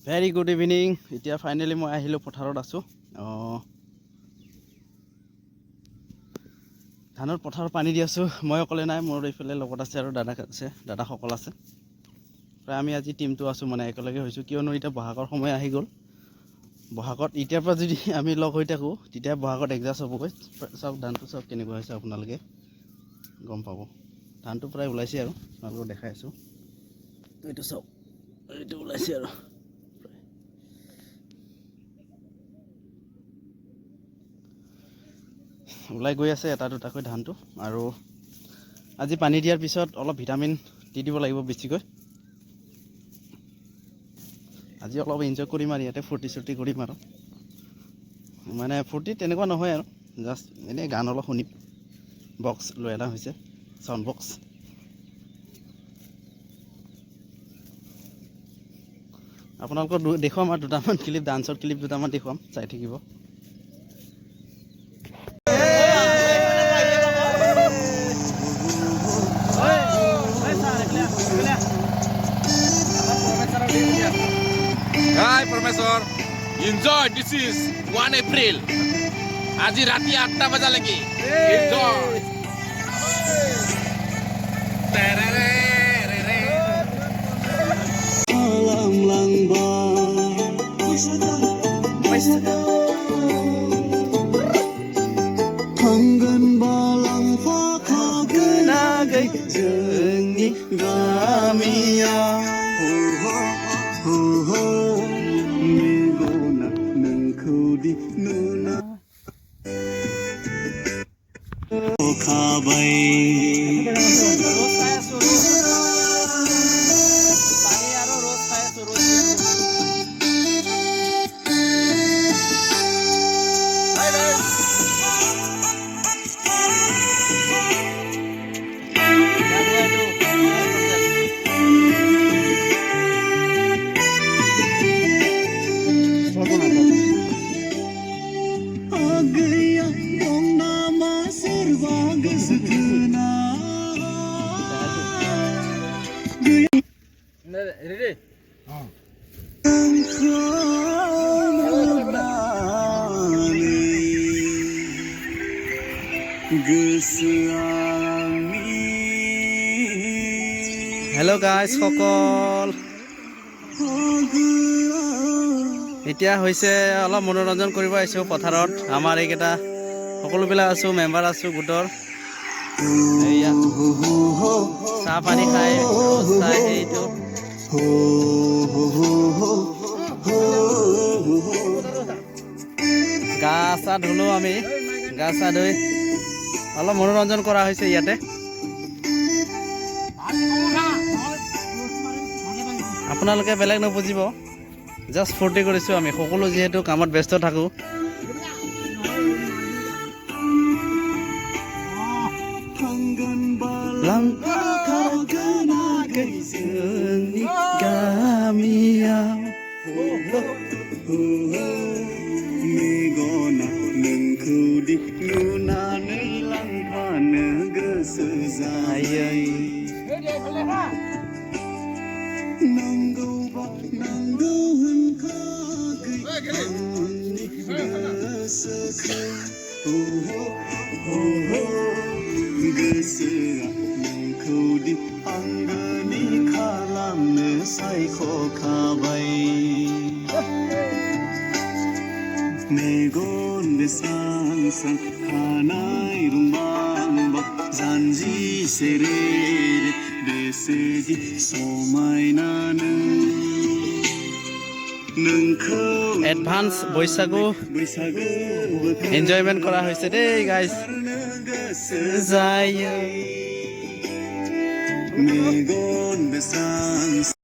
Very good evening. এতিয়া finally মই আহিলোঁ, পথাৰত আছোঁ। ধানৰ পথাৰত পানী দি আছোঁ। মই অকলে নাই, মোৰ এইফালে লগত আছে আৰু দাদাসকল আছে। প্ৰায় আমি আজি টিমটো আছোঁ, মানে একেলগে হৈছোঁ। কিয়নো এতিয়া বহাগৰ সময় আহি গ'ল। বহাগত এতিয়াৰ পৰা যদি আমি লগ হৈ থাকোঁ, তেতিয়া বহাগত এডজাষ্ট হ'বগৈ। চাওক ধানটো চাওক কেনেকুৱা হৈছে, আপোনালোকে গম পাব। ধানটো প্ৰায় ওলাইছে আৰু আপোনালোকক দেখাই আছোঁ। এইটো চাওক, এইটো ওলাইছে আৰু ওলাই গৈ আছে এটা দুটাকৈ ধানটো। আৰু আজি পানী দিয়াৰ পিছত অলপ ভিটামিন দি দিব লাগিব বেছিকৈ। আজি অলপ এনজয় কৰিম আৰু ইয়াতে ফূৰ্তি চূৰ্তি কৰিম আৰু মানে ফূৰ্তি তেনেকুৱা নহয় আৰু জাষ্ট এনেই গান অলপ শুনিম। বক্স লৈ অনা হৈছে, চাউণ্ড বক্স। আপোনালোকক দেখুৱাম আৰু দুটামান ক্লিপ, ডান্সৰ ক্লিপ দুটামান দেখুৱাম, চাই থাকিব। Hi Professor, enjoy. This is 1 April. আজি ৰাতি 8টা বজালৈকে enjoy. जोंनि गामिया मेगना नोंखौदि नुना खाबाय। Ready? হেল্ল' গাইজ সকল, এতিয়া হৈছে অলপ মনোৰঞ্জন কৰিব আহিছোঁ পথাৰত। আমাৰ এইকেইটা সকলোবিলাক আছোঁ, মেম্বাৰ আছোঁ গোটৰ। এয়া চাহ পানী খাই চাই সেইটো গা চা ধুলোঁ। আমি গা চা ধুই অলপ মনোৰঞ্জন কৰা হৈছে ইয়াতে। আপোনালোকে বেলেগ নুবুজিব, জাষ্ট ফূৰ্তি কৰিছোঁ আমি সকলো, যিহেতু কামত ব্যস্ত থাকোঁ। मेगना नोंखौदि नुनानै लांफानो गोसो जायो। नांगौबा नांगौ होनखागै आंनि गोसोखौ गोसोआ नोंखौदि आंगोनि खालामनो सायख'खाबाय। मेगन बेसां सां खानाय रुंबांबा जानजि सेरे बेसेदि समायना नोंखौ एडभान्स बैसागु एन्जयमेन्ट কৰা হৈছে দেই গাইজ। जायो मेगन बेसां